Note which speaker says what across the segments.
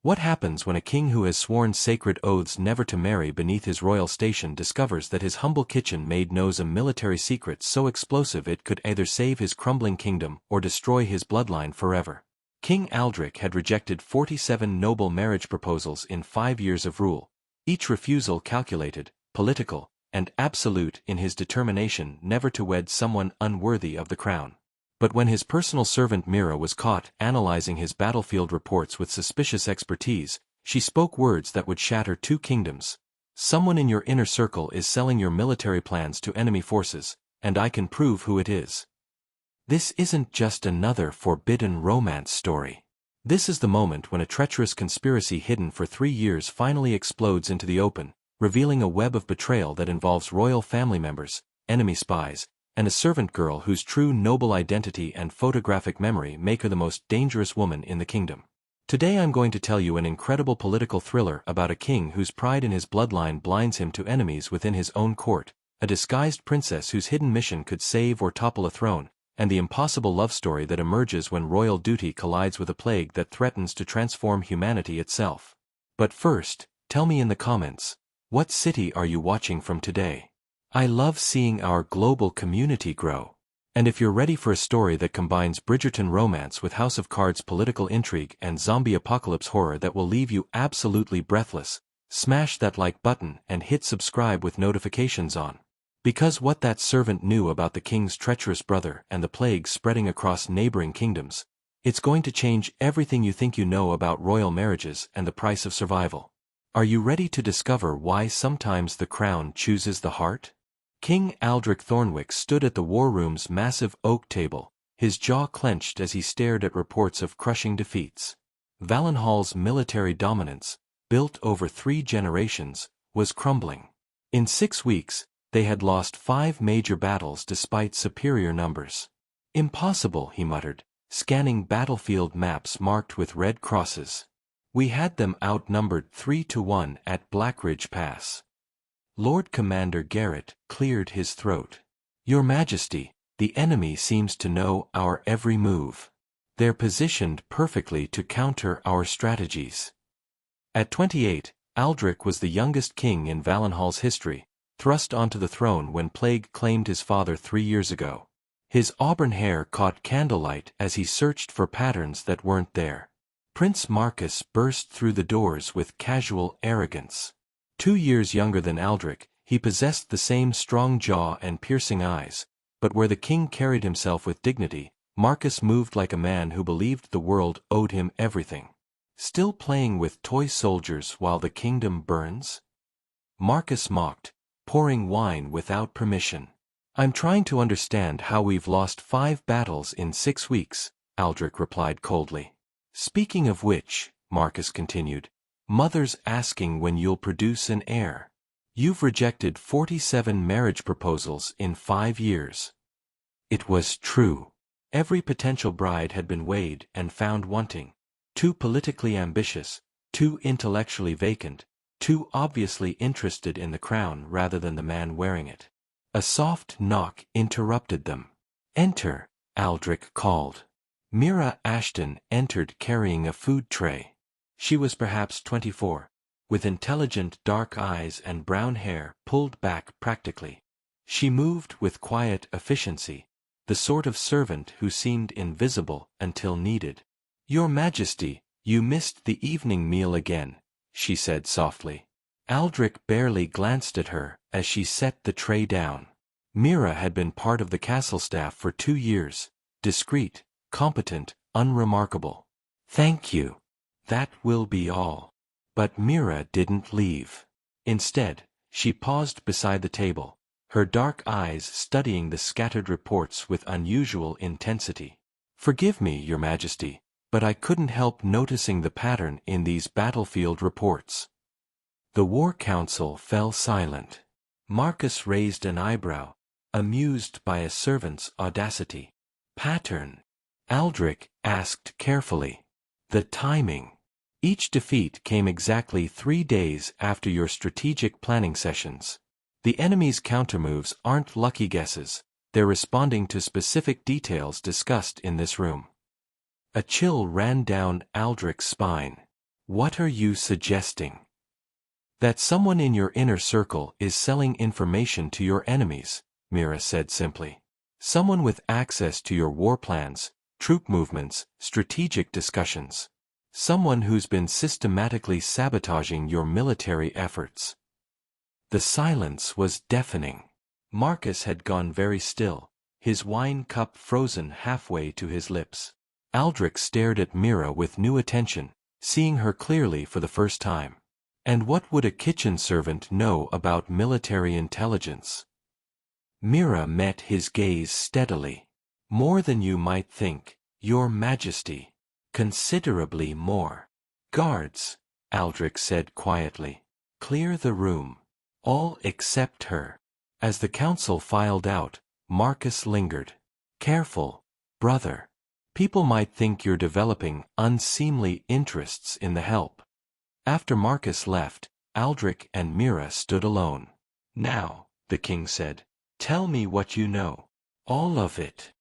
Speaker 1: What happens when a king who has sworn sacred oaths never to marry beneath his royal station discovers that his humble kitchen maid knows a military secret so explosive it could either save his crumbling kingdom or destroy his bloodline forever? King Aldric had rejected 47 noble marriage proposals in 5 years of rule, each refusal calculated, political, and absolute in his determination never to wed someone unworthy of the crown. But when his personal servant Mira was caught analyzing his battlefield reports with suspicious expertise, she spoke words that would shatter 2 kingdoms. Someone in your inner circle is selling your military plans to enemy forces, and I can prove who it is. This isn't just another forbidden romance story. This is the moment when a treacherous conspiracy hidden for 3 years finally explodes into the open, revealing a web of betrayal that involves royal family members, enemy spies, and a servant girl whose true noble identity and photographic memory make her the most dangerous woman in the kingdom. Today I'm going to tell you an incredible political thriller about a king whose pride in his bloodline blinds him to enemies within his own court, a disguised princess whose hidden mission could save or topple a throne, and the impossible love story that emerges when royal duty collides with a plague that threatens to transform humanity itself. But first, tell me in the comments, what city are you watching from today? I love seeing our global community grow. And if you're ready for a story that combines Bridgerton romance with House of Cards political intrigue and zombie apocalypse horror that will leave you absolutely breathless, smash that like button and hit subscribe with notifications on. Because what that servant knew about the king's treacherous brother and the plague spreading across neighboring kingdoms, it's going to change everything you think you know about royal marriages and the price of survival. Are you ready to discover why sometimes the crown chooses the heart? King Aldric Thornwick stood at the war room's massive oak table, his jaw clenched as he stared at reports of crushing defeats. Valenhall's military dominance, built over 3 generations, was crumbling. In 6 weeks, they had lost 5 major battles despite superior numbers. Impossible, he muttered, scanning battlefield maps marked with red crosses. We had them outnumbered 3-1 at Blackridge Pass. Lord Commander Garrett cleared his throat. Your Majesty, the enemy seems to know our every move. They're positioned perfectly to counter our strategies. At 28, Aldric was the youngest king in Valenhall's history, thrust onto the throne when plague claimed his father 3 years ago. His auburn hair caught candlelight as he searched for patterns that weren't there. Prince Marcus burst through the doors with casual arrogance. 2 years younger than Aldric, he possessed the same strong jaw and piercing eyes, but where the king carried himself with dignity, Marcus moved like a man who believed the world owed him everything. Still playing with toy soldiers while the kingdom burns? Marcus mocked, pouring wine without permission. I'm trying to understand how we've lost 5 battles in 6 weeks, Aldric replied coldly. Speaking of which, Marcus continued, Mother's asking when you'll produce an heir. You've rejected 47 marriage proposals in 5 years. It was true. Every potential bride had been weighed and found wanting. Too politically ambitious, too intellectually vacant, too obviously interested in the crown rather than the man wearing it. A soft knock interrupted them. Enter, Aldric called. Mira Ashton entered carrying a food tray. She was perhaps 24, with intelligent dark eyes and brown hair pulled back practically. She moved with quiet efficiency, the sort of servant who seemed invisible until needed. Your Majesty, you missed the evening meal again, she said softly. Aldric barely glanced at her as she set the tray down. Mira had been part of the castle staff for 2 years, discreet, competent, unremarkable. Thank you. That will be all. But Mira didn't leave. Instead, she paused beside the table, her dark eyes studying the scattered reports with unusual intensity. Forgive me, Your Majesty, but I couldn't help noticing the pattern in these battlefield reports. The War Council fell silent. Marcus raised an eyebrow, amused by a servant's audacity. Pattern? Aldric asked carefully. The timing. Each defeat came exactly 3 days after your strategic planning sessions. The enemy's countermoves aren't lucky guesses, they're responding to specific details discussed in this room. A chill ran down Aldric's spine. What are you suggesting? That someone in your inner circle is selling information to your enemies, Mira said simply. Someone with access to your war plans, troop movements, strategic discussions. Someone who's been systematically sabotaging your military efforts. The silence was deafening. Marcus had gone very still, his wine cup frozen halfway to his lips. Aldric stared at Mira with new attention, seeing her clearly for the first time. And what would a kitchen servant know about military intelligence? Mira met his gaze steadily. More than you might think, Your Majesty. Considerably more. Guards, Aldric said quietly. Clear the room. All except her. As the council filed out, Marcus lingered. Careful, brother. People might think you're developing unseemly interests in the help. After Marcus left, Aldric and Mira stood alone. Now, the king said, tell me what you know. All of it.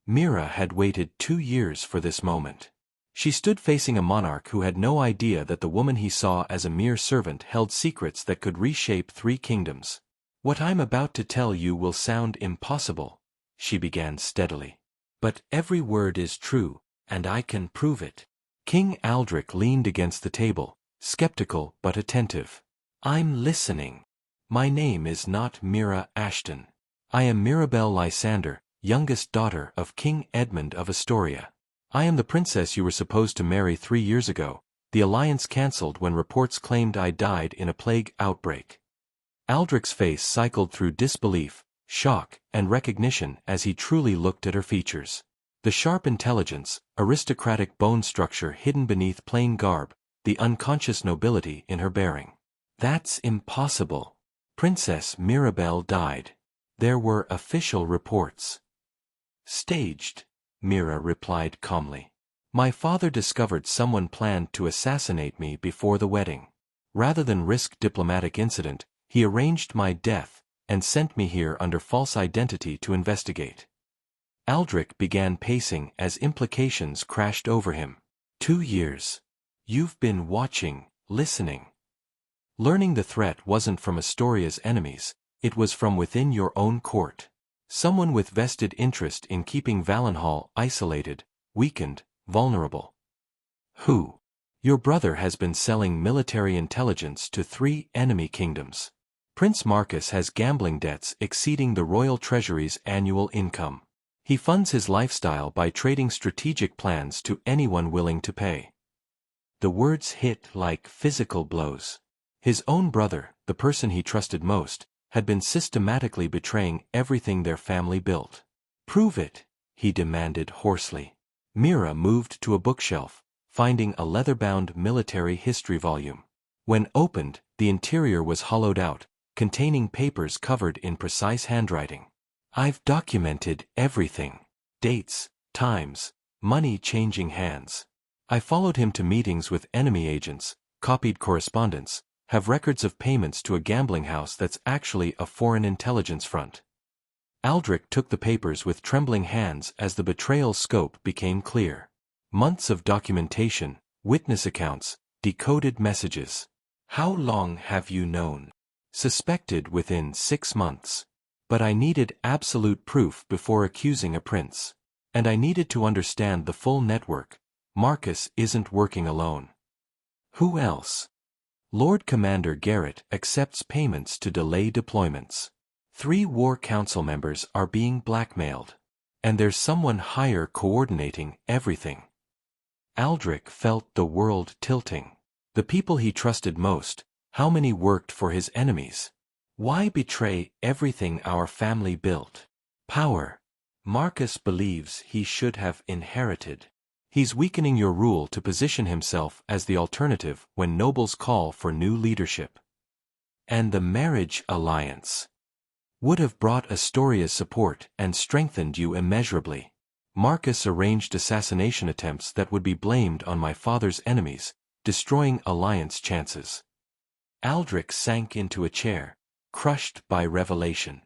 Speaker 1: Mira had waited 2 years for this moment. She stood facing a monarch who had no idea that the woman he saw as a mere servant held secrets that could reshape 3 kingdoms. What I'm about to tell you will sound impossible, she began steadily. But every word is true, and I can prove it. King Aldric leaned against the table, skeptical but attentive. I'm listening. My name is not Mira Ashton. I am Mirabel Lysander, youngest daughter of King Edmund of Astoria. I am the princess you were supposed to marry 3 years ago, the alliance cancelled when reports claimed I died in a plague outbreak. Aldric's face cycled through disbelief, shock, and recognition as he truly looked at her features. The sharp intelligence, aristocratic bone structure hidden beneath plain garb, the unconscious nobility in her bearing. That's impossible. Princess Mirabel died. There were official reports. Staged, Mira replied calmly. My father discovered someone planned to assassinate me before the wedding. Rather than risk diplomatic incident, he arranged my death and sent me here under false identity to investigate. Aldric began pacing as implications crashed over him. 2 years. You've been watching, listening. Learning the threat wasn't from Astoria's enemies, it was from within your own court. Someone with vested interest in keeping Valenhall isolated, weakened, vulnerable. Who? Your brother has been selling military intelligence to 3 enemy kingdoms. Prince Marcus has gambling debts exceeding the royal treasury's annual income. He funds his lifestyle by trading strategic plans to anyone willing to pay. The words hit like physical blows. His own brother, the person he trusted most, had been systematically betraying everything their family built. Prove it, he demanded hoarsely. Mira moved to a bookshelf, finding a leather-bound military history volume. When opened, the interior was hollowed out, containing papers covered in precise handwriting. I've documented everything. Dates, times, money changing hands. I followed him to meetings with enemy agents, copied correspondence, have records of payments to a gambling house that's actually a foreign intelligence front. Aldric took the papers with trembling hands as the betrayal scope became clear. Months of documentation, witness accounts, decoded messages. How long have you known? Suspected within 6 months. But I needed absolute proof before accusing a prince. And I needed to understand the full network. Marcus isn't working alone. Who else? Lord Commander Garrett accepts payments to delay deployments. 3 war council members are being blackmailed. And there's someone higher coordinating everything. Aldric felt the world tilting. The people he trusted most, how many worked for his enemies? Why betray everything our family built? Power. Marcus believes he should have inherited. He's weakening your rule to position himself as the alternative when nobles call for new leadership. And the marriage alliance would have brought Astoria's support and strengthened you immeasurably. Marcus arranged assassination attempts that would be blamed on my father's enemies, destroying alliance chances. Aldric sank into a chair, crushed by revelation.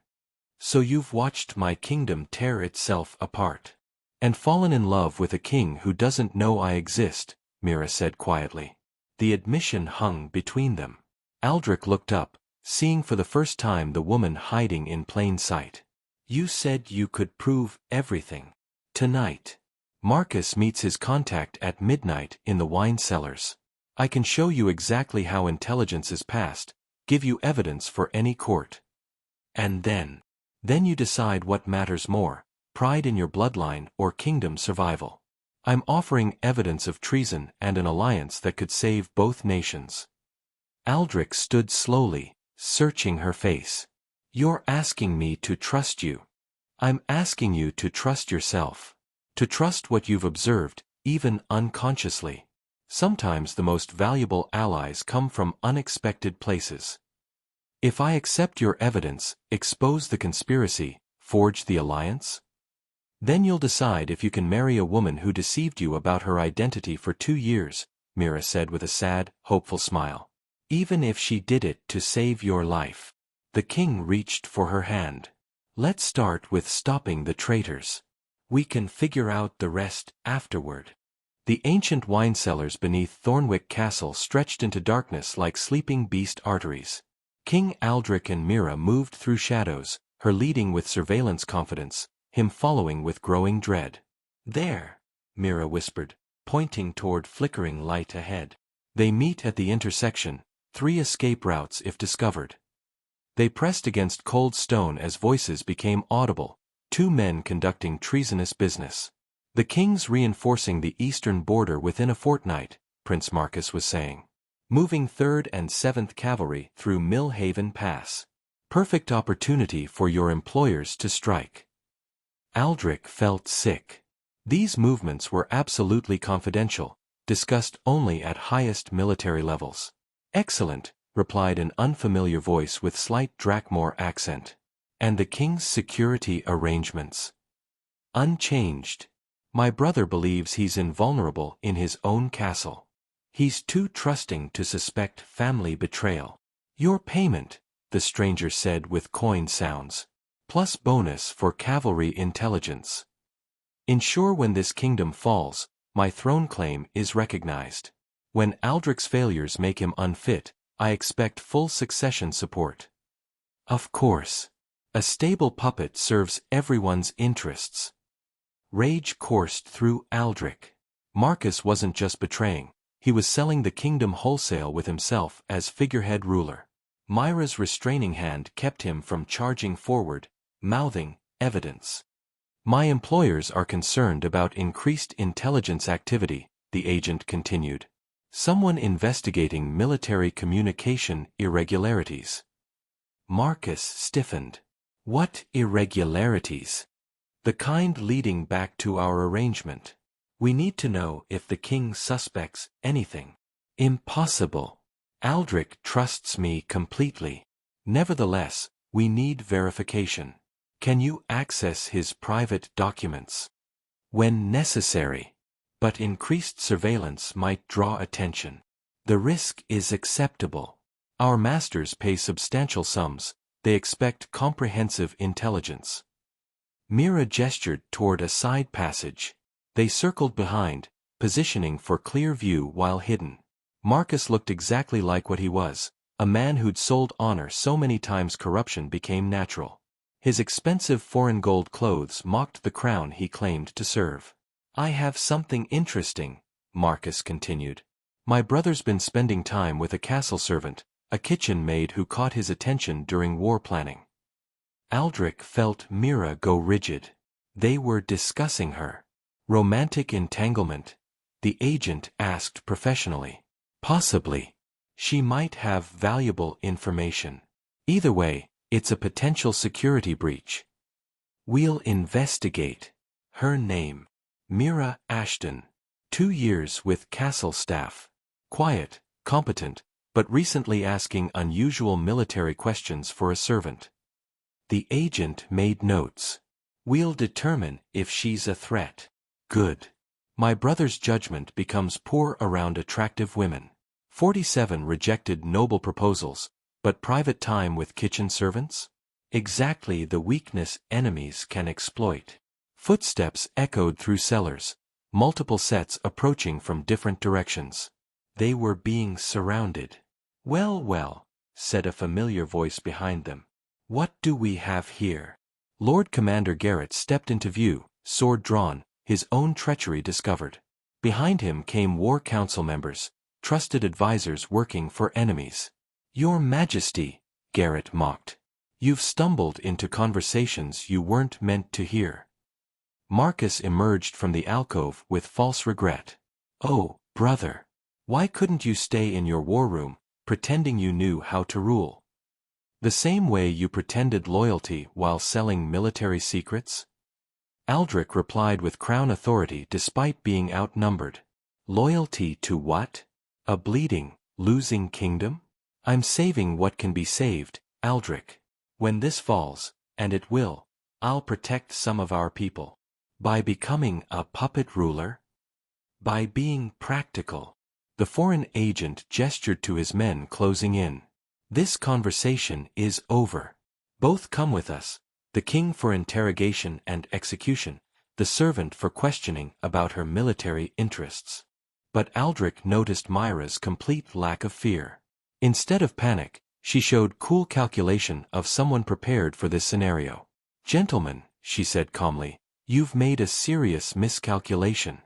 Speaker 1: So you've watched my kingdom tear itself apart. And fallen in love with a king who doesn't know I exist, Mira said quietly. The admission hung between them. Aldric looked up, seeing for the first time the woman hiding in plain sight. You said you could prove everything. Tonight. Marcus meets his contact at midnight in the wine cellars. I can show you exactly how intelligence is passed, give you evidence for any court. And then you decide what matters more, pride in your bloodline or kingdom survival. I'm offering evidence of treason and an alliance that could save both nations. Aldric stood slowly, searching her face. You're asking me to trust you. I'm asking you to trust yourself. To trust what you've observed, even unconsciously. Sometimes the most valuable allies come from unexpected places. If I accept your evidence, expose the conspiracy, forge the alliance? Then you'll decide if you can marry a woman who deceived you about her identity for 2 years, Mira said with a sad, hopeful smile. Even if she did it to save your life. The king reached for her hand. Let's start with stopping the traitors. We can figure out the rest afterward. The ancient wine cellars beneath Thornwick Castle stretched into darkness like sleeping beast arteries. King Aldric and Mira moved through shadows, her leading with surveillance confidence, him following with growing dread. There, Mira whispered, pointing toward flickering light ahead. They meet at the intersection, 3 escape routes if discovered. They pressed against cold stone as voices became audible, 2 men conducting treasonous business. The king's reinforcing the eastern border within a fortnight, Prince Marcus was saying. Moving 3rd and 7th Cavalry through Millhaven Pass. Perfect opportunity for your employers to strike. Aldric felt sick. These movements were absolutely confidential, discussed only at highest military levels. Excellent, replied an unfamiliar voice with slight Drakmore accent. And the king's security arrangements? Unchanged. My brother believes he's invulnerable in his own castle. He's too trusting to suspect family betrayal. Your payment, the stranger said with coin sounds. Plus bonus for cavalry intelligence. Ensure when this kingdom falls, my throne claim is recognized. When Aldric's failures make him unfit, I expect full succession support. Of course. A stable puppet serves everyone's interests. Rage coursed through Aldric. Marcus wasn't just betraying, he was selling the kingdom wholesale with himself as figurehead ruler. Myra's restraining hand kept him from charging forward, mouthing, evidence. My employers are concerned about increased intelligence activity, the agent continued. Someone investigating military communication irregularities. Marcus stiffened. What irregularities? The kind leading back to our arrangement. We need to know if the king suspects anything. Impossible. Aldric trusts me completely. Nevertheless, we need verification. Can you access his private documents? When necessary. But increased surveillance might draw attention. The risk is acceptable. Our masters pay substantial sums. They expect comprehensive intelligence. Mira gestured toward a side passage. They circled behind, positioning for clear view while hidden. Marcus looked exactly like what he was, a man who'd sold honor so many times corruption became natural. His expensive foreign gold clothes mocked the crown he claimed to serve. I have something interesting, Marcus continued. My brother's been spending time with a castle servant, a kitchen maid who caught his attention during war planning. Aldric felt Mira go rigid. They were discussing her. Romantic entanglement? The agent asked professionally. Possibly. She might have valuable information. Either way, it's a potential security breach. We'll investigate. Her name. Mira Ashton. 2 years with castle staff. Quiet, competent, but recently asking unusual military questions for a servant. The agent made notes. We'll determine if she's a threat. Good. My brother's judgment becomes poor around attractive women. 47 rejected noble proposals, but private time with kitchen servants? Exactly the weakness enemies can exploit. Footsteps echoed through cellars, multiple sets approaching from different directions. They were being surrounded. "Well, well," said a familiar voice behind them. "What do we have here?" Lord Commander Garrett stepped into view, sword drawn, his own treachery discovered. Behind him came war council members, trusted advisors working for enemies. "Your Majesty," Garrett mocked. "You've stumbled into conversations you weren't meant to hear." Marcus emerged from the alcove with false regret. "Oh, brother. Why couldn't you stay in your war room, pretending you knew how to rule? The same way you pretended loyalty while selling military secrets?" Aldric replied with crown authority despite being outnumbered. "Loyalty to what? A bleeding, losing kingdom? I'm saving what can be saved, Aldric. When this falls, and it will, I'll protect some of our people. By becoming a puppet ruler? By being practical." The foreign agent gestured to his men closing in. "This conversation is over. Both come with us, the king for interrogation and execution, the servant for questioning about her military interests." But Aldric noticed Myra's complete lack of fear. Instead of panic, she showed cool calculation of someone prepared for this scenario. "Gentlemen," she said calmly, "you've made a serious miscalculation."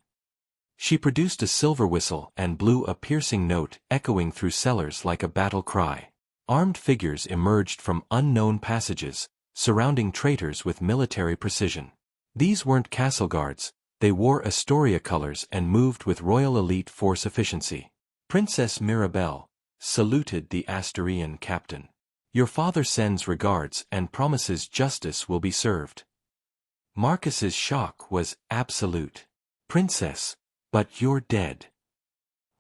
Speaker 1: She produced a silver whistle and blew a piercing note echoing through cellars like a battle cry. Armed figures emerged from unknown passages, surrounding traitors with military precision. These weren't castle guards, they wore Astoria colors and moved with royal elite force efficiency. Princess Mirabel saluted the Asturian captain. "Your father sends regards and promises justice will be served." Marcus's shock was absolute. "Princess, but you're dead."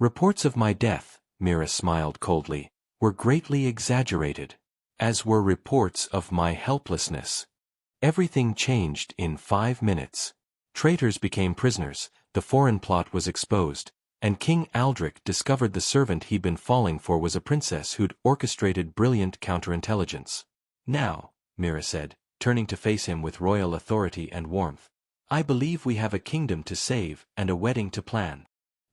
Speaker 1: "Reports of my death," Mira smiled coldly, "were greatly exaggerated. As were reports of my helplessness. Everything changed in 5 minutes. Traitors became prisoners, the foreign plot was exposed, and King Aldric discovered the servant he'd been falling for was a princess who'd orchestrated brilliant counterintelligence." "Now," Mira said, turning to face him with royal authority and warmth, "I believe we have a kingdom to save and a wedding to plan."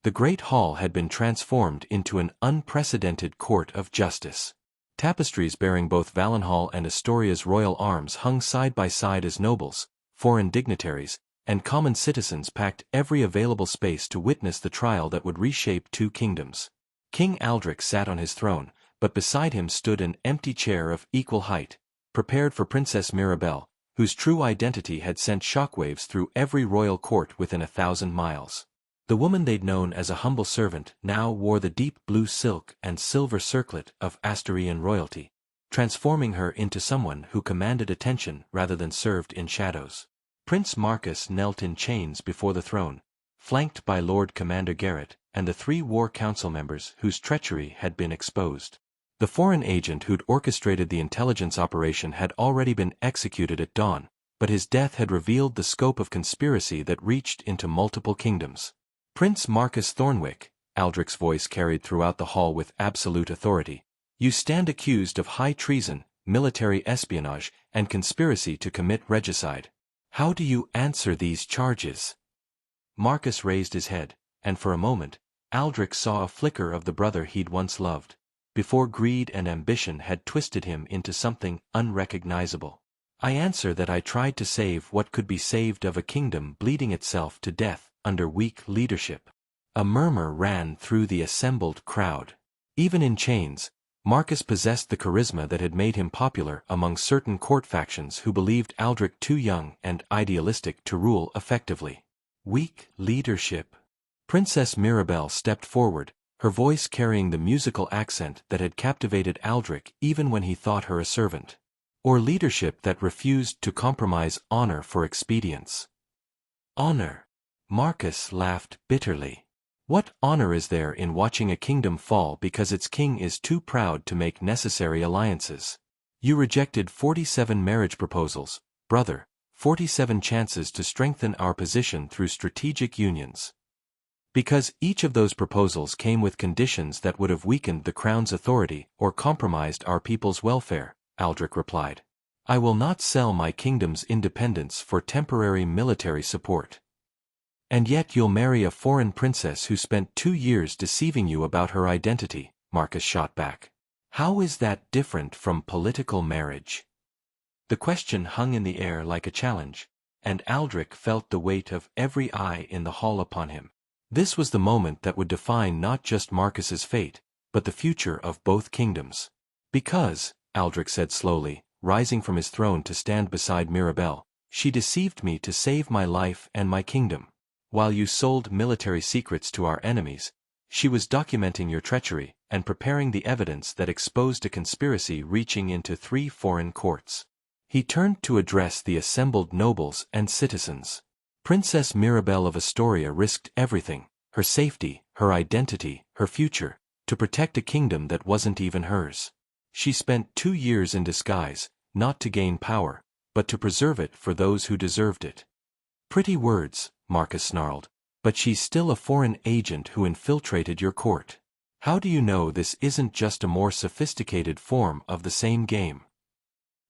Speaker 1: The great hall had been transformed into an unprecedented court of justice. Tapestries bearing both Valenhall and Astoria's royal arms hung side by side as nobles, foreign dignitaries, and common citizens packed every available space to witness the trial that would reshape 2 kingdoms. King Aldric sat on his throne, but beside him stood an empty chair of equal height, prepared for Princess Mirabel, whose true identity had sent shockwaves through every royal court within 1,000 miles. The woman they'd known as a humble servant now wore the deep blue silk and silver circlet of Asturian royalty, transforming her into someone who commanded attention rather than served in shadows. Prince Marcus knelt in chains before the throne, flanked by Lord Commander Garrett and the 3 war council members whose treachery had been exposed. The foreign agent who'd orchestrated the intelligence operation had already been executed at dawn, but his death had revealed the scope of conspiracy that reached into multiple kingdoms. "Prince Marcus Thornwick," Aldric's voice carried throughout the hall with absolute authority, "you stand accused of high treason, military espionage, and conspiracy to commit regicide. How do you answer these charges?" Marcus raised his head, and for a moment, Aldric saw a flicker of the brother he'd once loved, before greed and ambition had twisted him into something unrecognizable. "I answer that I tried to save what could be saved of a kingdom bleeding itself to death under weak leadership." A murmur ran through the assembled crowd. Even in chains, Marcus possessed the charisma that had made him popular among certain court factions who believed Aldric too young and idealistic to rule effectively. Weak leadership. Princess Mirabel stepped forward, her voice carrying the musical accent that had captivated Aldric even when he thought her a servant. Or leadership that refused to compromise honor for expedience. Honor. Marcus laughed bitterly. What honor is there in watching a kingdom fall because its king is too proud to make necessary alliances? You rejected 47 marriage proposals, brother, 47 chances to strengthen our position through strategic unions. Because each of those proposals came with conditions that would have weakened the crown's authority or compromised our people's welfare, Aldric replied. I will not sell my kingdom's independence for temporary military support. And yet you'll marry a foreign princess who spent 2 years deceiving you about her identity, Marcus shot back. How is that different from political marriage? The question hung in the air like a challenge, and Aldric felt the weight of every eye in the hall upon him. This was the moment that would define not just Marcus's fate, but the future of both kingdoms. Because, Aldric said slowly, rising from his throne to stand beside Mirabel, she deceived me to save my life and my kingdom. While you sold military secrets to our enemies, she was documenting your treachery and preparing the evidence that exposed a conspiracy reaching into 3 foreign courts. He turned to address the assembled nobles and citizens. Princess Mirabel of Astoria risked everything, her safety, her identity, her future, to protect a kingdom that wasn't even hers. She spent 2 years in disguise, not to gain power, but to preserve it for those who deserved it. Pretty words, Marcus snarled, but she's still a foreign agent who infiltrated your court. How do you know this isn't just a more sophisticated form of the same game?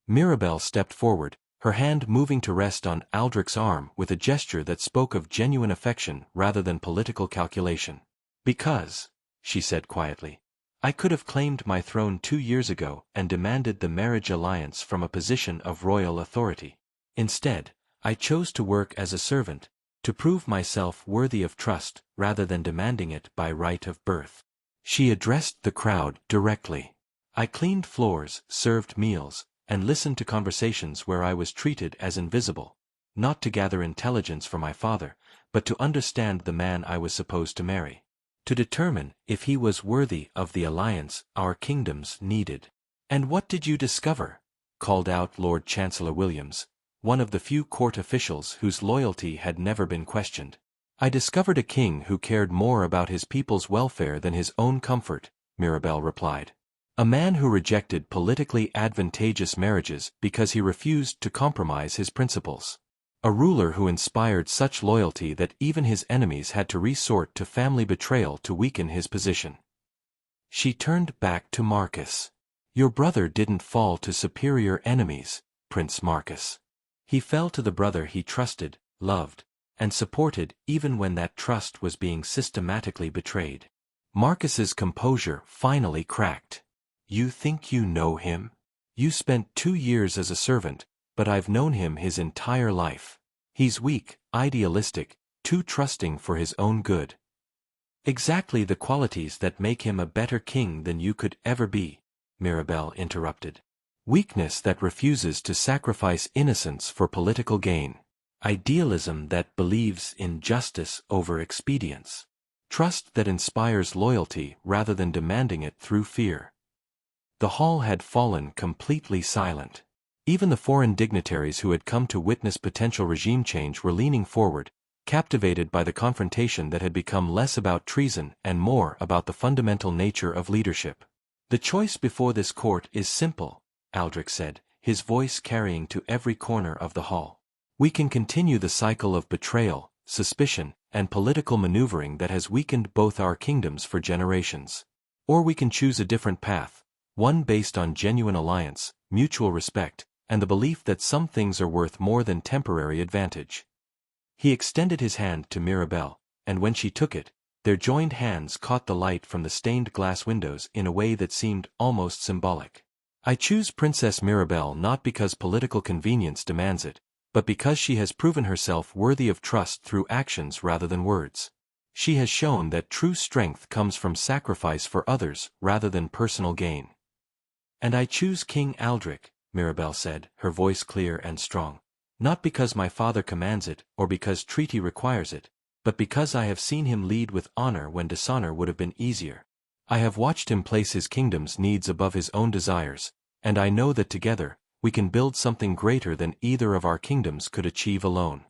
Speaker 1: Mirabel stepped forward, her hand moving to rest on Aldric's arm with a gesture that spoke of genuine affection rather than political calculation. Because, she said quietly, I could have claimed my throne 2 years ago and demanded the marriage alliance from a position of royal authority. Instead, I chose to work as a servant, to prove myself worthy of trust rather than demanding it by right of birth. She addressed the crowd directly. I cleaned floors, served meals, and listened to conversations where I was treated as invisible, not to gather intelligence for my father, but to understand the man I was supposed to marry, to determine if he was worthy of the alliance our kingdoms needed. And what did you discover? Called out Lord Chancellor Williams, one of the few court officials whose loyalty had never been questioned. I discovered a king who cared more about his people's welfare than his own comfort, Mirabel replied. A man who rejected politically advantageous marriages because he refused to compromise his principles. A ruler who inspired such loyalty that even his enemies had to resort to family betrayal to weaken his position. She turned back to Marcus. Your brother didn't fall to superior enemies, Prince Marcus. He fell to the brother he trusted, loved, and supported even when that trust was being systematically betrayed. Marcus's composure finally cracked. You think you know him? You spent 2 years as a servant, but I've known him his entire life. He's weak, idealistic, too trusting for his own good. Exactly the qualities that make him a better king than you could ever be, Mirabel interrupted. Weakness that refuses to sacrifice innocence for political gain. Idealism that believes in justice over expedience. Trust that inspires loyalty rather than demanding it through fear. The hall had fallen completely silent. Even the foreign dignitaries who had come to witness potential regime change were leaning forward, captivated by the confrontation that had become less about treason and more about the fundamental nature of leadership. The choice before this court is simple, Aldric said, his voice carrying to every corner of the hall. We can continue the cycle of betrayal, suspicion, and political maneuvering that has weakened both our kingdoms for generations. Or we can choose a different path, one based on genuine alliance, mutual respect, and the belief that some things are worth more than temporary advantage. He extended his hand to Mirabel, and when she took it, their joined hands caught the light from the stained glass windows in a way that seemed almost symbolic. I choose Princess Mirabel not because political convenience demands it, but because she has proven herself worthy of trust through actions rather than words. She has shown that true strength comes from sacrifice for others rather than personal gain. And I choose King Aldric, Mirabel said, her voice clear and strong. Not because my father commands it or because treaty requires it, but because I have seen him lead with honor when dishonor would have been easier. I have watched him place his kingdom's needs above his own desires, and I know that together, we can build something greater than either of our kingdoms could achieve alone.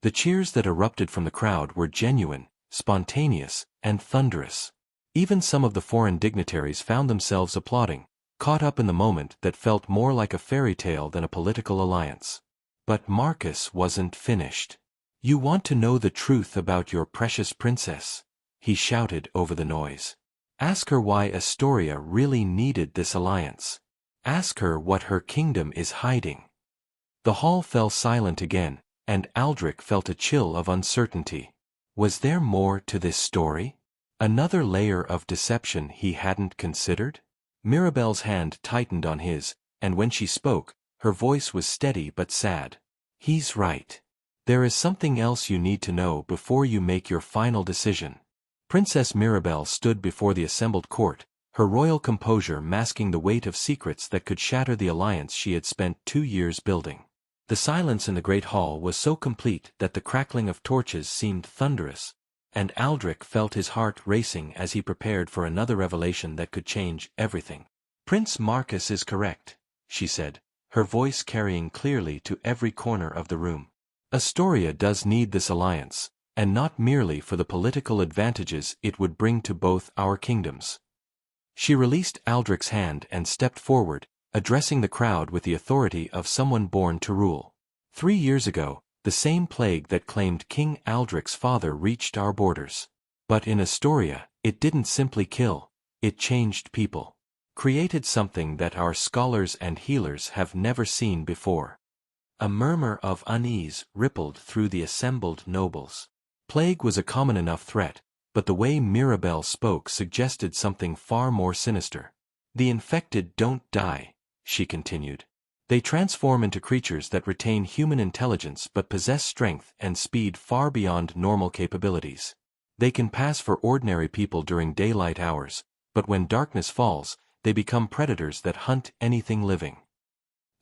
Speaker 1: The cheers that erupted from the crowd were genuine, spontaneous, and thunderous. Even some of the foreign dignitaries found themselves applauding, caught up in the moment that felt more like a fairy tale than a political alliance. But Marcus wasn't finished. You want to know the truth about your precious princess? He shouted over the noise. Ask her why Astoria really needed this alliance. Ask her what her kingdom is hiding. The hall fell silent again, and Aldric felt a chill of uncertainty. Was there more to this story? Another layer of deception he hadn't considered? Mirabel's hand tightened on his, and when she spoke, her voice was steady but sad. He's right. There is something else you need to know before you make your final decision. Princess Mirabel stood before the assembled court, her royal composure masking the weight of secrets that could shatter the alliance she had spent 2 years building. The silence in the great hall was so complete that the crackling of torches seemed thunderous, and Aldric felt his heart racing as he prepared for another revelation that could change everything. Prince Marcus is correct, she said, her voice carrying clearly to every corner of the room. Astoria does need this alliance, and not merely for the political advantages it would bring to both our kingdoms. She released Aldric's hand and stepped forward, addressing the crowd with the authority of someone born to rule. 3 years ago, the same plague that claimed King Aldric's father reached our borders. But in Astoria, it didn't simply kill, it changed people. Created something that our scholars and healers have never seen before. A murmur of unease rippled through the assembled nobles. Plague was a common enough threat, but the way Mirabel spoke suggested something far more sinister. The infected don't die, she continued. They transform into creatures that retain human intelligence but possess strength and speed far beyond normal capabilities. They can pass for ordinary people during daylight hours, but when darkness falls, they become predators that hunt anything living.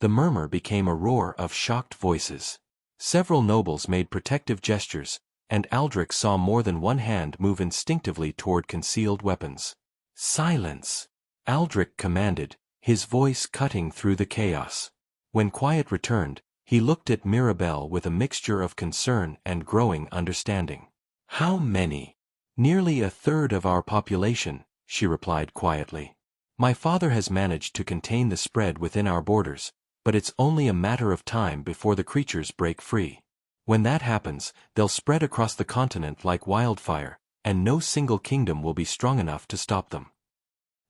Speaker 1: The murmur became a roar of shocked voices. Several nobles made protective gestures, and Aldric saw more than one hand move instinctively toward concealed weapons. Silence! Aldric commanded, his voice cutting through the chaos. When quiet returned, he looked at Mirabel with a mixture of concern and growing understanding. How many? Nearly a third of our population, she replied quietly. My father has managed to contain the spread within our borders, but it's only a matter of time before the creatures break free. When that happens, they'll spread across the continent like wildfire, and no single kingdom will be strong enough to stop them.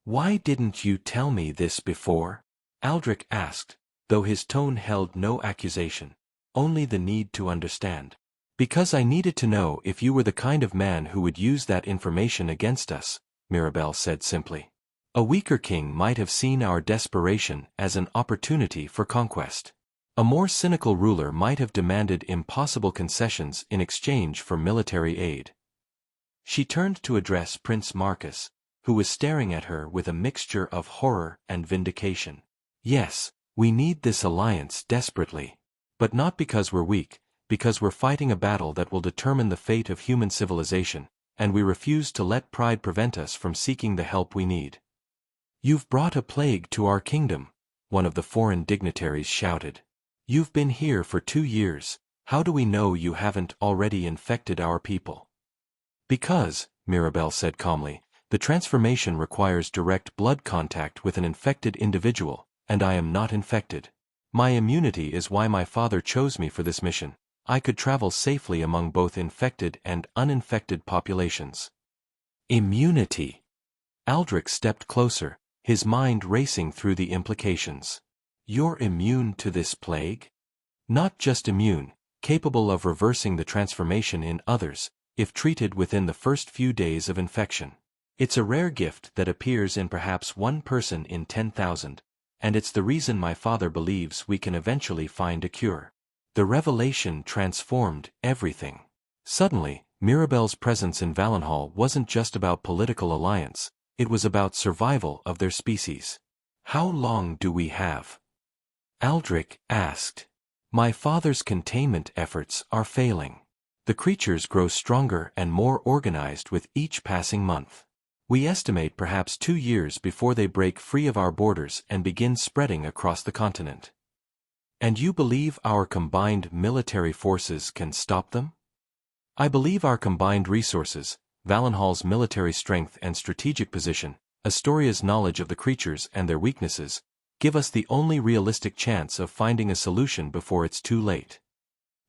Speaker 1: Why didn't you tell me this before? Aldric asked, though his tone held no accusation, only the need to understand. Because I needed to know if you were the kind of man who would use that information against us, Mirabel said simply. A weaker king might have seen our desperation as an opportunity for conquest. A more cynical ruler might have demanded impossible concessions in exchange for military aid. She turned to address Prince Marcus, who was staring at her with a mixture of horror and vindication. Yes, we need this alliance desperately. But not because we're weak, because we're fighting a battle that will determine the fate of human civilization, and we refuse to let pride prevent us from seeking the help we need. You've brought a plague to our kingdom, one of the foreign dignitaries shouted. You've been here for 2 years, how do we know you haven't already infected our people? Because, Mirabel said calmly, the transformation requires direct blood contact with an infected individual, and I am not infected. My immunity is why my father chose me for this mission. I could travel safely among both infected and uninfected populations. Immunity. Aldric stepped closer, his mind racing through the implications. You're immune to this plague? Not just immune, capable of reversing the transformation in others, if treated within the first few days of infection. It's a rare gift that appears in perhaps 1 person in 10,000, and it's the reason my father believes we can eventually find a cure. The revelation transformed everything. Suddenly, Mirabel's presence in Valenhall wasn't just about political alliance, it was about survival of their species. How long do we have? Aldric asked. My father's containment efforts are failing. The creatures grow stronger and more organized with each passing month. We estimate perhaps 2 years before they break free of our borders and begin spreading across the continent. And you believe our combined military forces can stop them? I believe our combined resources, Valenhall's military strength and strategic position, Astoria's knowledge of the creatures and their weaknesses, give us the only realistic chance of finding a solution before it's too late.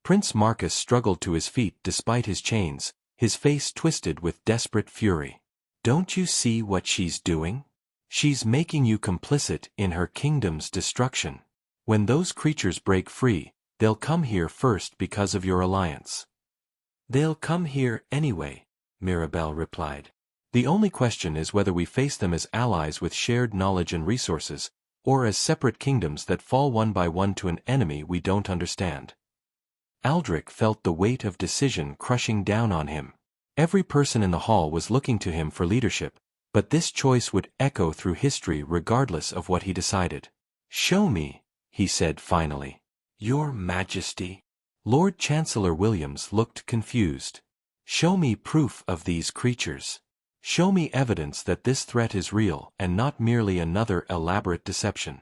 Speaker 1: Prince Marcus struggled to his feet despite his chains, his face twisted with desperate fury. Don't you see what she's doing? She's making you complicit in her kingdom's destruction. When those creatures break free, they'll come here first because of your alliance. They'll come here anyway, Mirabel replied. The only question is whether we face them as allies with shared knowledge and resources, or as separate kingdoms that fall one by one to an enemy we don't understand. Aldric felt the weight of decision crushing down on him. Every person in the hall was looking to him for leadership, but this choice would echo through history regardless of what he decided. "Show me," he said finally. "Your Majesty." Lord Chancellor Williams looked confused. "Show me proof of these creatures. Show me evidence that this threat is real and not merely another elaborate deception."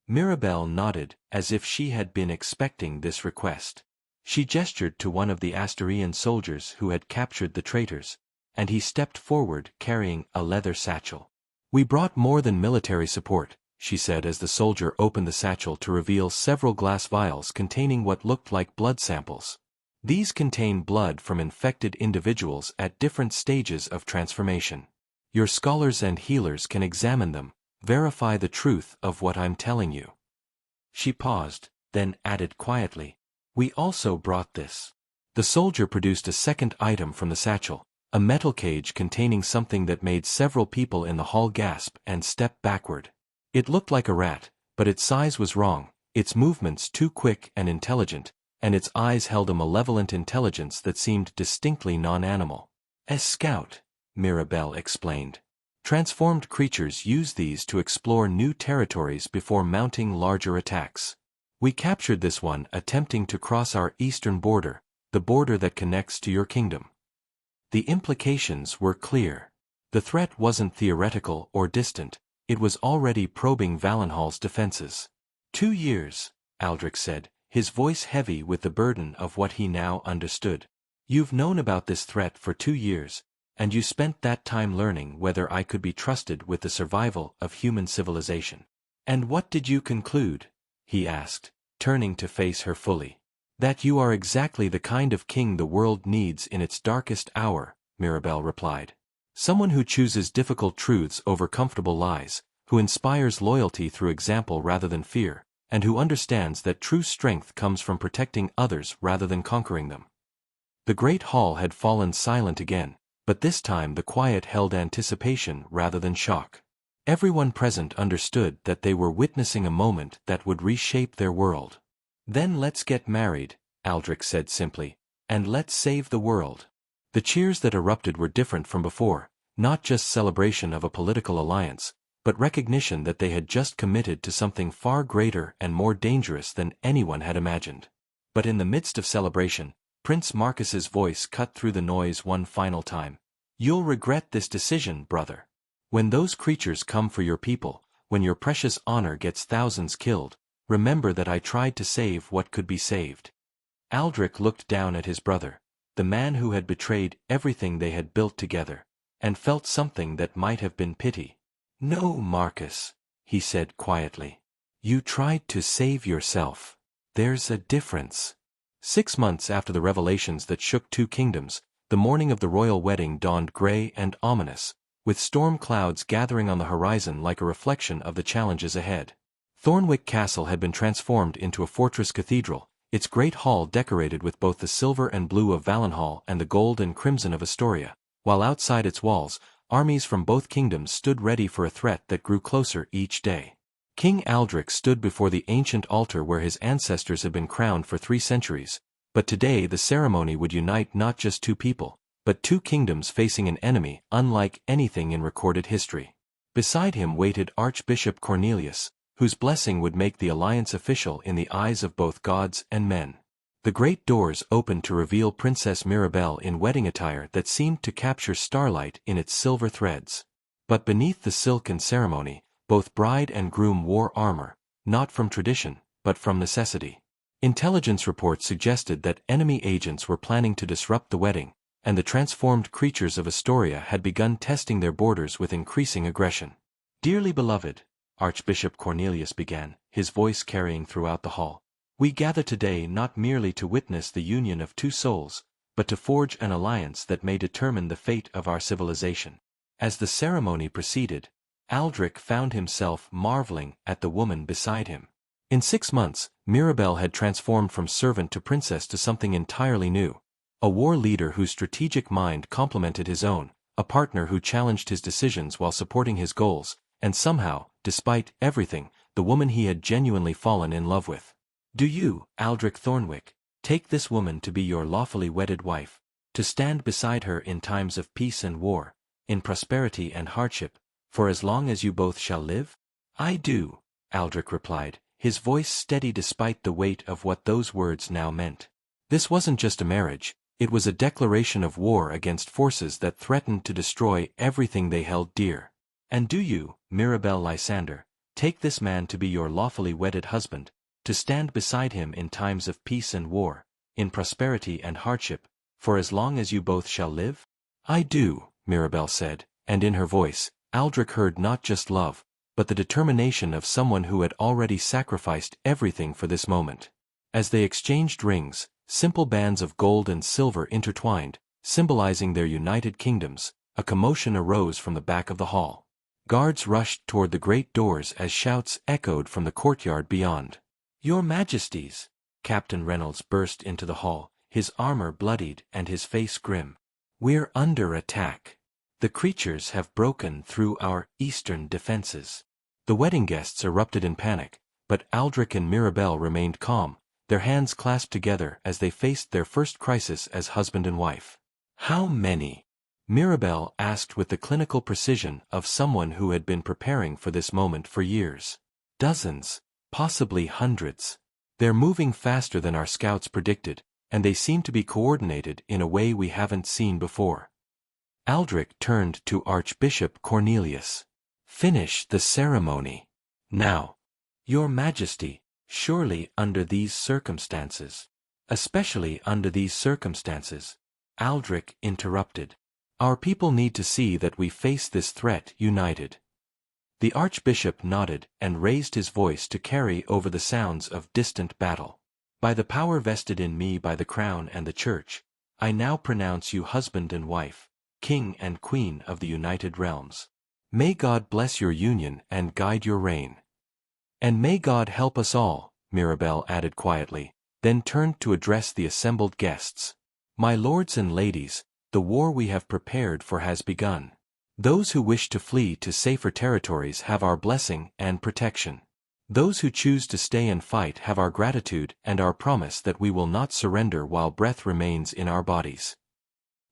Speaker 1: Mirabel nodded, as if she had been expecting this request. She gestured to one of the Asturian soldiers who had captured the traitors, and he stepped forward carrying a leather satchel. "We brought more than military support," she said as the soldier opened the satchel to reveal several glass vials containing what looked like blood samples. These contain blood from infected individuals at different stages of transformation. Your scholars and healers can examine them, verify the truth of what I'm telling you. She paused, then added quietly, "We also brought this." The soldier produced a second item from the satchel, a metal cage containing something that made several people in the hall gasp and step backward. It looked like a rat, but its size was wrong, its movements too quick and intelligent, and its eyes held a malevolent intelligence that seemed distinctly non-animal. "A scout," Mirabel explained. "Transformed creatures use these to explore new territories before mounting larger attacks. We captured this one attempting to cross our eastern border, the border that connects to your kingdom." The implications were clear. The threat wasn't theoretical or distant, it was already probing Valenhal's defenses. 2 years, Aldric said, his voice heavy with the burden of what he now understood. "You've known about this threat for 2 years, and you spent that time learning whether I could be trusted with the survival of human civilization. And what did you conclude?" he asked, turning to face her fully. "That you are exactly the kind of king the world needs in its darkest hour," Mirabel replied. "Someone who chooses difficult truths over comfortable lies, who inspires loyalty through example rather than fear, and who understands that true strength comes from protecting others rather than conquering them." The great hall had fallen silent again, but this time the quiet held anticipation rather than shock. Everyone present understood that they were witnessing a moment that would reshape their world. "Then let's get married," Aldric said simply, "and let's save the world." The cheers that erupted were different from before, not just celebration of a political alliance, but recognition that they had just committed to something far greater and more dangerous than anyone had imagined. But in the midst of celebration, Prince Marcus's voice cut through the noise one final time. "You'll regret this decision, brother. When those creatures come for your people, when your precious honor gets thousands killed, remember that I tried to save what could be saved." Aldric looked down at his brother, the man who had betrayed everything they had built together, and felt something that might have been pity. "No, Marcus," he said quietly. "You tried to save yourself. There's a difference." 6 months after the revelations that shook 2 kingdoms, the morning of the royal wedding dawned gray and ominous, with storm clouds gathering on the horizon like a reflection of the challenges ahead. Thornwick Castle had been transformed into a fortress cathedral, its great hall decorated with both the silver and blue of Valenhal and the gold and crimson of Astoria, while outside its walls, armies from both kingdoms stood ready for a threat that grew closer each day. King Aldric stood before the ancient altar where his ancestors had been crowned for 3 centuries, but today the ceremony would unite not just 2 people, but 2 kingdoms facing an enemy unlike anything in recorded history. Beside him waited Archbishop Cornelius, whose blessing would make the alliance official in the eyes of both gods and men. The great doors opened to reveal Princess Mirabel in wedding attire that seemed to capture starlight in its silver threads. But beneath the silk and ceremony, both bride and groom wore armor, not from tradition, but from necessity. Intelligence reports suggested that enemy agents were planning to disrupt the wedding, and the transformed creatures of Astoria had begun testing their borders with increasing aggression. "Dearly beloved," Archbishop Cornelius began, his voice carrying throughout the hall, "we gather today not merely to witness the union of 2 souls, but to forge an alliance that may determine the fate of our civilization." As the ceremony proceeded, Aldric found himself marveling at the woman beside him. In 6 months, Mirabel had transformed from servant to princess to something entirely new, A war leader whose strategic mind complemented his own, a partner who challenged his decisions while supporting his goals, and somehow, despite everything, the woman he had genuinely fallen in love with. Do you, Aldric Thornwick, take this woman to be your lawfully wedded wife, to stand beside her in times of peace and war, in prosperity and hardship, for as long as you both shall live? I do, Aldric replied, his voice steady despite the weight of what those words now meant. This wasn't just a marriage, it was a declaration of war against forces that threatened to destroy everything they held dear. And do you, Mirabel Lysander, take this man to be your lawfully wedded husband, to stand beside him in times of peace and war, in prosperity and hardship, for as long as you both shall live? I do, Mirabel said, and in her voice, Aldric heard not just love, but the determination of someone who had already sacrificed everything for this moment. As they exchanged rings, simple bands of gold and silver intertwined, symbolizing their united kingdoms, a commotion arose from the back of the hall. Guards rushed toward the great doors as shouts echoed from the courtyard beyond. Your Majesties! Captain Reynolds burst into the hall, his armor bloodied and his face grim. We're under attack. The creatures have broken through our eastern defenses. The wedding guests erupted in panic, but Aldric and Mirabel remained calm, their hands clasped together as they faced their first crisis as husband and wife. How many? Mirabel asked with the clinical precision of someone who had been preparing for this moment for years. Dozens, possibly hundreds. They're moving faster than our scouts predicted, and they seem to be coordinated in a way we haven't seen before. Aldric turned to Archbishop Cornelius. Finish the ceremony. Now. Your Majesty, surely under these circumstances. Especially under these circumstances. Aldric interrupted. Our people need to see that we face this threat united. The Archbishop nodded and raised his voice to carry over the sounds of distant battle. By the power vested in me by the Crown and the Church, I now pronounce you husband and wife, King and Queen of the United Realms. May God bless your union and guide your reign. And may God help us all, Mirabel added quietly, then turned to address the assembled guests. My lords and ladies, the war we have prepared for has begun. Those who wish to flee to safer territories have our blessing and protection. Those who choose to stay and fight have our gratitude and our promise that we will not surrender while breath remains in our bodies.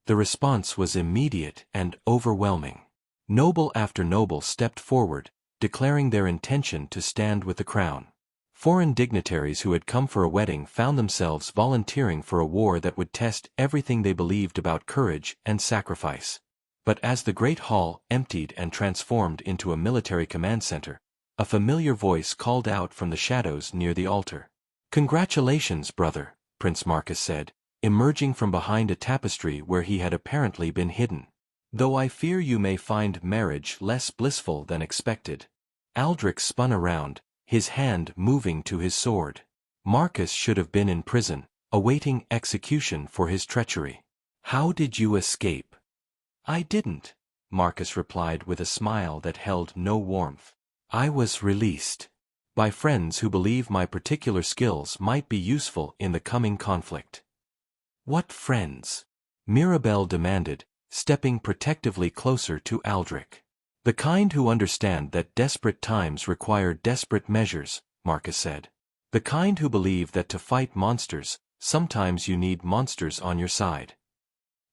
Speaker 1: The response was immediate and overwhelming. Noble after noble stepped forward, declaring their intention to stand with the crown. Foreign dignitaries who had come for a wedding found themselves volunteering for a war that would test everything they believed about courage and sacrifice. But as the great hall emptied and transformed into a military command center, a familiar voice called out from the shadows near the altar. Congratulations, brother, Prince Marcus said, emerging from behind a tapestry where he had apparently been hidden. Though I fear you may find marriage less blissful than expected. Aldric spun around, his hand moving to his sword. Marcus should have been in prison, awaiting execution for his treachery. How did you escape? I didn't, Marcus replied with a smile that held no warmth. I was released. By friends who believe my particular skills might be useful in the coming conflict. What friends? Mirabel demanded, stepping protectively closer to Aldric. The kind who understand that desperate times require desperate measures, Marcus said. The kind who believe that to fight monsters, sometimes you need monsters on your side.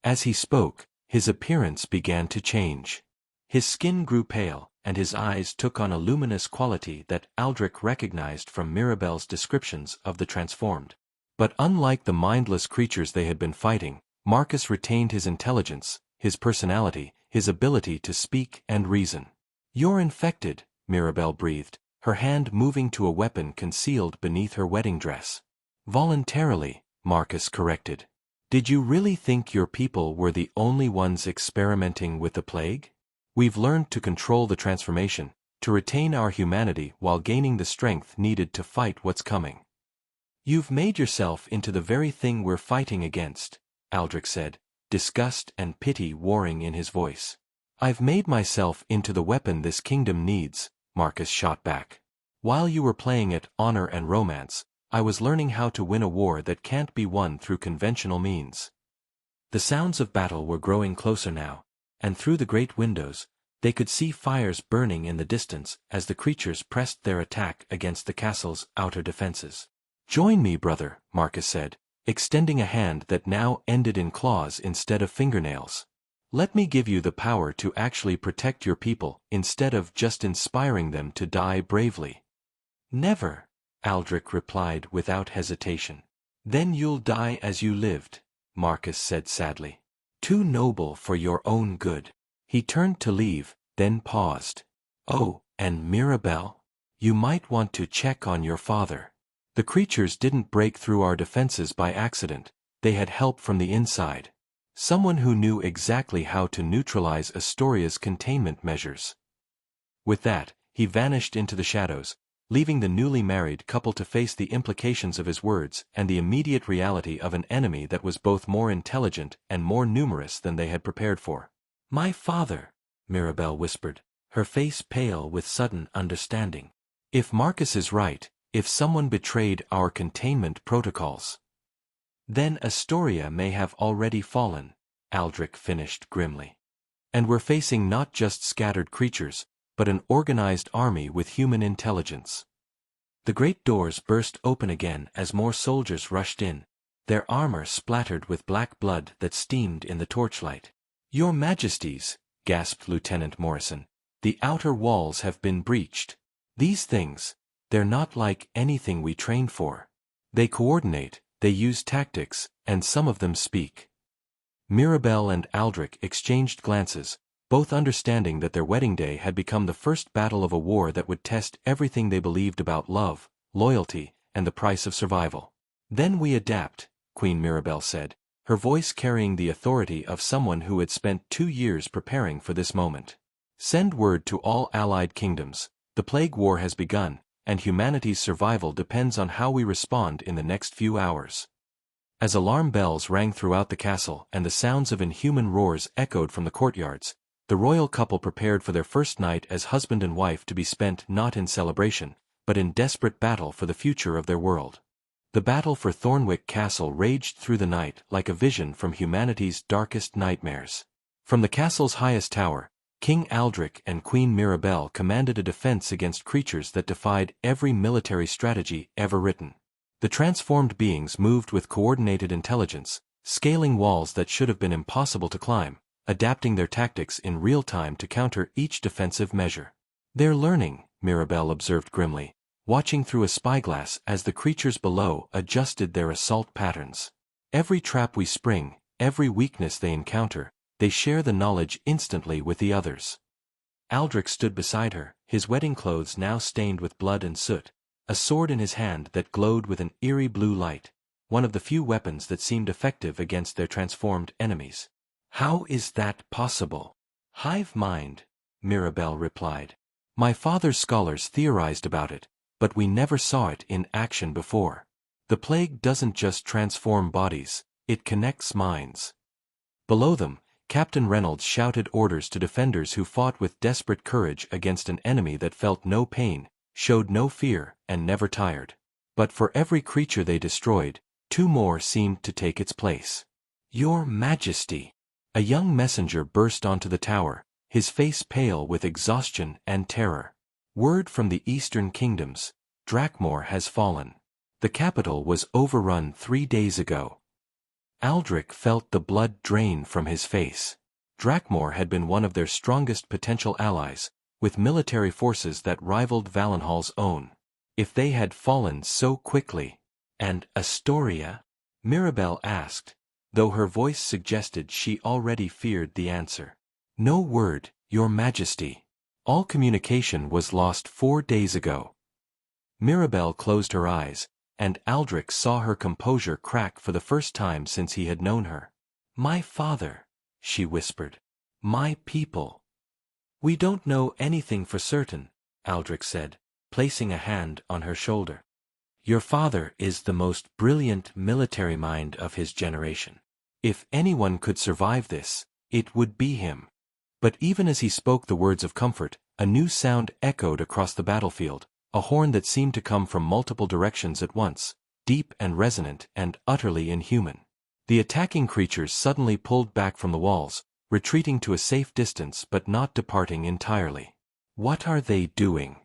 Speaker 1: As he spoke, his appearance began to change. His skin grew pale, and his eyes took on a luminous quality that Aldric recognized from Mirabel's descriptions of the transformed. But unlike the mindless creatures they had been fighting, Marcus retained his intelligence, his personality, his ability to speak and reason. You're infected, Mirabel breathed, her hand moving to a weapon concealed beneath her wedding dress. Voluntarily, Marcus corrected. Did you really think your people were the only ones experimenting with the plague? We've learned to control the transformation, to retain our humanity while gaining the strength needed to fight what's coming. You've made yourself into the very thing we're fighting against, Aldric said, disgust and pity warring in his voice. I've made myself into the weapon this kingdom needs, Marcus shot back. While you were playing at honor and romance, I was learning how to win a war that can't be won through conventional means. The sounds of battle were growing closer now, and through the great windows, they could see fires burning in the distance as the creatures pressed their attack against the castle's outer defenses. "Join me, brother," Marcus said, extending a hand that now ended in claws instead of fingernails. "Let me give you the power to actually protect your people instead of just inspiring them to die bravely." "Never," Aldric replied without hesitation. "Then you'll die as you lived," Marcus said sadly. "Too noble for your own good." He turned to leave, then paused. "Oh, and Mirabel? You might want to check on your father. The creatures didn't break through our defenses by accident, they had help from the inside. Someone who knew exactly how to neutralize Astoria's containment measures." With that, he vanished into the shadows, leaving the newly married couple to face the implications of his words and the immediate reality of an enemy that was both more intelligent and more numerous than they had prepared for. "My father," Mirabel whispered, her face pale with sudden understanding. "If Marcus is right, if someone betrayed our containment protocols, then Astoria may have already fallen," Aldric finished grimly. "And we're facing not just scattered creatures, but an organized army with human intelligence." The great doors burst open again as more soldiers rushed in, their armor splattered with black blood that steamed in the torchlight. "Your Majesties," gasped Lieutenant Morrison, "the outer walls have been breached. These things, they're not like anything we trained for. They coordinate, they use tactics, and some of them speak." Mirabel and Aldric exchanged glances, both understanding that their wedding day had become the first battle of a war that would test everything they believed about love, loyalty, and the price of survival. "Then we adapt," Queen Mirabel said, her voice carrying the authority of someone who had spent 2 years preparing for this moment. "Send word to all allied kingdoms. The plague war has begun, and humanity's survival depends on how we respond in the next few hours." As alarm bells rang throughout the castle and the sounds of inhuman roars echoed from the courtyards, the royal couple prepared for their first night as husband and wife to be spent not in celebration, but in desperate battle for the future of their world. The battle for Thornwick Castle raged through the night like a vision from humanity's darkest nightmares. From the castle's highest tower, King Aldric and Queen Mirabel commanded a defense against creatures that defied every military strategy ever written. The transformed beings moved with coordinated intelligence, scaling walls that should have been impossible to climb, adapting their tactics in real time to counter each defensive measure. "They're learning," Mirabel observed grimly, watching through a spyglass as the creatures below adjusted their assault patterns. "Every trap we spring, every weakness they encounter, they share the knowledge instantly with the others." Aldric stood beside her, his wedding clothes now stained with blood and soot, a sword in his hand that glowed with an eerie blue light, one of the few weapons that seemed effective against their transformed enemies. "How is that possible?" "Hive mind," Mirabel replied. "My father's scholars theorized about it, but we never saw it in action before. The plague doesn't just transform bodies, it connects minds." Below them, Captain Reynolds shouted orders to defenders who fought with desperate courage against an enemy that felt no pain, showed no fear, and never tired. But for every creature they destroyed, 2 more seemed to take its place. "Your Majesty!" A young messenger burst onto the tower, his face pale with exhaustion and terror. "Word from the eastern kingdoms, Drakmor has fallen. The capital was overrun 3 days ago." Aldric felt the blood drain from his face. Drakmor had been one of their strongest potential allies, with military forces that rivaled Valenhal's own. If they had fallen so quickly. "And Astoria?" Mirabel asked, though her voice suggested she already feared the answer. "No word, Your Majesty. All communication was lost 4 days ago." Mirabel closed her eyes, and Aldric saw her composure crack for the first time since he had known her. "My father," she whispered. "My people." "We don't know anything for certain," Aldric said, placing a hand on her shoulder. "Your father is the most brilliant military mind of his generation. If anyone could survive this, it would be him." But even as he spoke the words of comfort, a new sound echoed across the battlefield, a horn that seemed to come from multiple directions at once, deep and resonant and utterly inhuman. The attacking creatures suddenly pulled back from the walls, retreating to a safe distance but not departing entirely. "What are they doing?"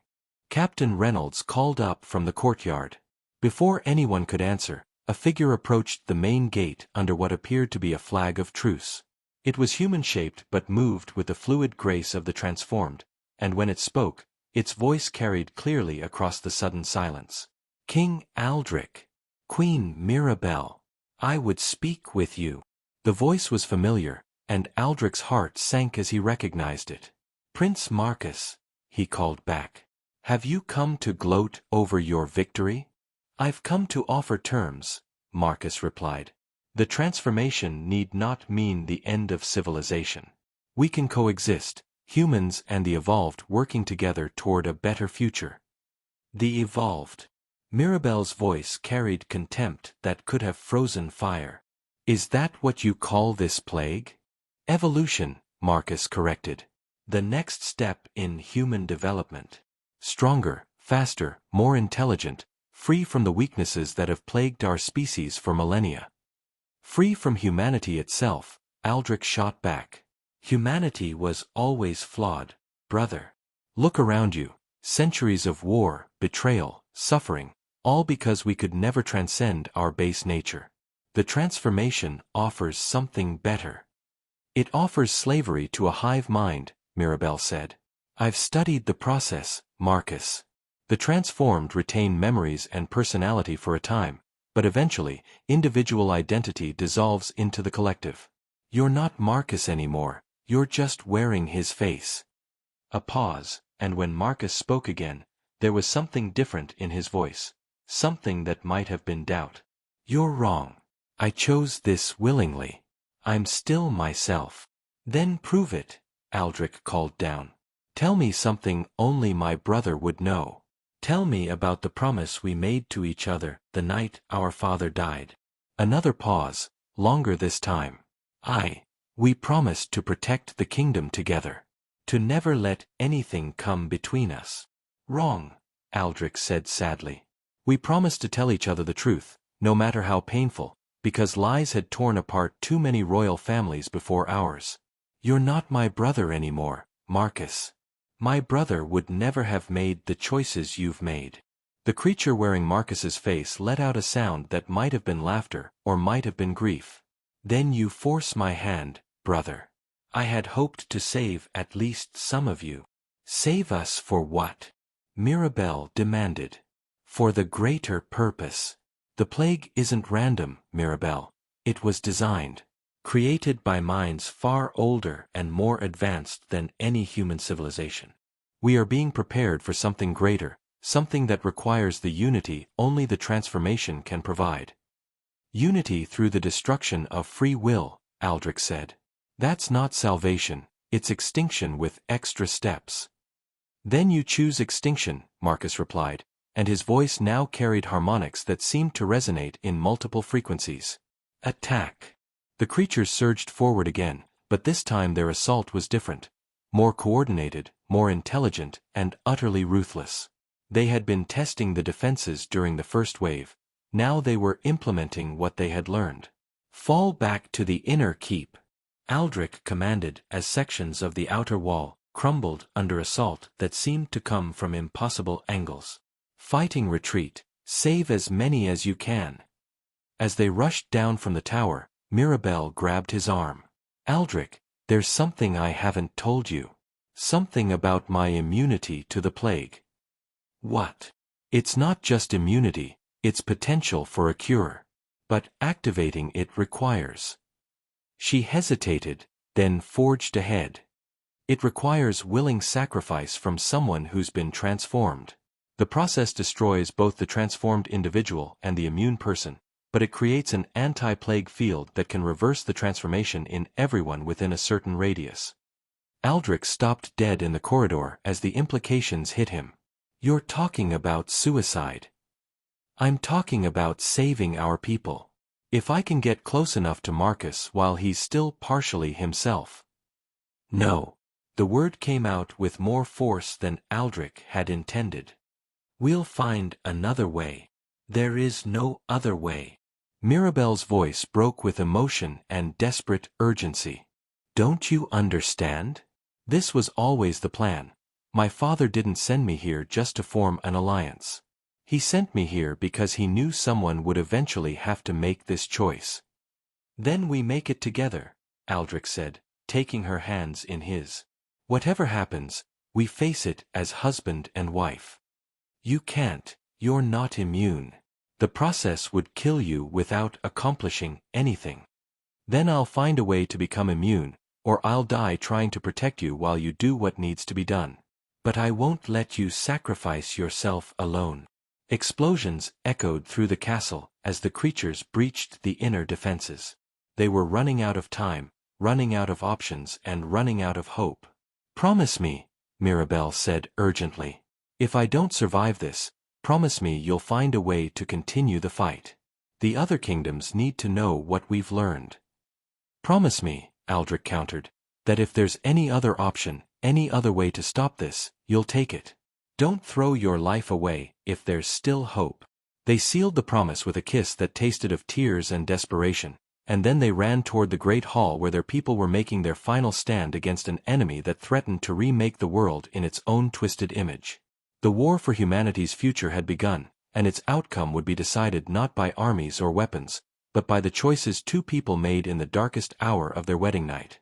Speaker 1: Captain Reynolds called up from the courtyard. Before anyone could answer, a figure approached the main gate under what appeared to be a flag of truce. It was human-shaped but moved with the fluid grace of the transformed, and when it spoke, its voice carried clearly across the sudden silence. "King Aldric, Queen Mirabel, I would speak with you." The voice was familiar, and Aldric's heart sank as he recognized it. "Prince Marcus," he called back. "Have you come to gloat over your victory?" "I've come to offer terms," Marcus replied. "The transformation need not mean the end of civilization. We can coexist, humans and the evolved working together toward a better future." "The evolved." Mirabel's voice carried contempt that could have frozen fire. "Is that what you call this plague?" "Evolution," Marcus corrected. "The next step in human development. Stronger, faster, more intelligent, free from the weaknesses that have plagued our species for millennia." "Free from humanity itself," Aldric shot back. "Humanity was always flawed, brother. Look around you. Centuries of war, betrayal, suffering, all because we could never transcend our base nature. The transformation offers something better." "It offers slavery to a hive mind," Mirabel said. "I've studied the process, Marcus. The transformed retain memories and personality for a time, but eventually, individual identity dissolves into the collective. You're not Marcus anymore, you're just wearing his face." A pause, and when Marcus spoke again, there was something different in his voice, something that might have been doubt. "You're wrong. I chose this willingly. I'm still myself." "Then prove it," Aldric called down. "Tell me something only my brother would know. Tell me about the promise we made to each other the night our father died." Another pause, longer this time. We promised to protect the kingdom together. To never let anything come between us." "Wrong," Aldric said sadly. "We promised to tell each other the truth, no matter how painful, because lies had torn apart too many royal families before ours. You're not my brother anymore, Marcus. My brother would never have made the choices you've made." The creature wearing Marcus's face let out a sound that might have been laughter or might have been grief. "Then you force my hand, brother. I had hoped to save at least some of you." "Save us for what?" Mirabel demanded. "For the greater purpose. The plague isn't random, Mirabel. It was designed. Created by minds far older and more advanced than any human civilization. We are being prepared for something greater, something that requires the unity only the transformation can provide." "Unity through the destruction of free will," Aldric said. "That's not salvation, it's extinction with extra steps." "Then you choose extinction," Marcus replied, and his voice now carried harmonics that seemed to resonate in multiple frequencies. "Attack." The creatures surged forward again, but this time their assault was different. More coordinated, more intelligent, and utterly ruthless. They had been testing the defenses during the first wave. Now they were implementing what they had learned. "Fall back to the inner keep," Aldric commanded as sections of the outer wall crumbled under assault that seemed to come from impossible angles. "Fighting retreat, save as many as you can." As they rushed down from the tower, Mirabel grabbed his arm. "Aldric, there's something I haven't told you. Something about my immunity to the plague." "What?" "It's not just immunity, it's potential for a cure. But activating it requires—" She hesitated, then forged ahead. "It requires willing sacrifice from someone who's been transformed. The process destroys both the transformed individual and the immune person, but it creates an anti-plague field that can reverse the transformation in everyone within a certain radius." Aldric stopped dead in the corridor as the implications hit him. "You're talking about suicide." "I'm talking about saving our people. If I can get close enough to Marcus while he's still partially himself." "No." The word came out with more force than Aldric had intended. "We'll find another way." "There is no other way." Mirabel's voice broke with emotion and desperate urgency. Don't you understand? This was always the plan. My father didn't send me here just to form an alliance. He sent me here because he knew someone would eventually have to make this choice. Then we make it together, Aldric said, taking her hands in his. Whatever happens, we face it as husband and wife. You can't, you're not immune. The process would kill you without accomplishing anything. Then I'll find a way to become immune, or I'll die trying to protect you while you do what needs to be done. But I won't let you sacrifice yourself alone. Explosions echoed through the castle as the creatures breached the inner defenses. They were running out of time, running out of options, and running out of hope. Promise me, Mirabel said urgently. If I don't survive this, promise me you'll find a way to continue the fight. The other kingdoms need to know what we've learned. Promise me, Aldric countered, that if there's any other option, any other way to stop this, you'll take it. Don't throw your life away if there's still hope. They sealed the promise with a kiss that tasted of tears and desperation, and then they ran toward the great hall where their people were making their final stand against an enemy that threatened to remake the world in its own twisted image. The war for humanity's future had begun, and its outcome would be decided not by armies or weapons, but by the choices two people made in the darkest hour of their wedding night.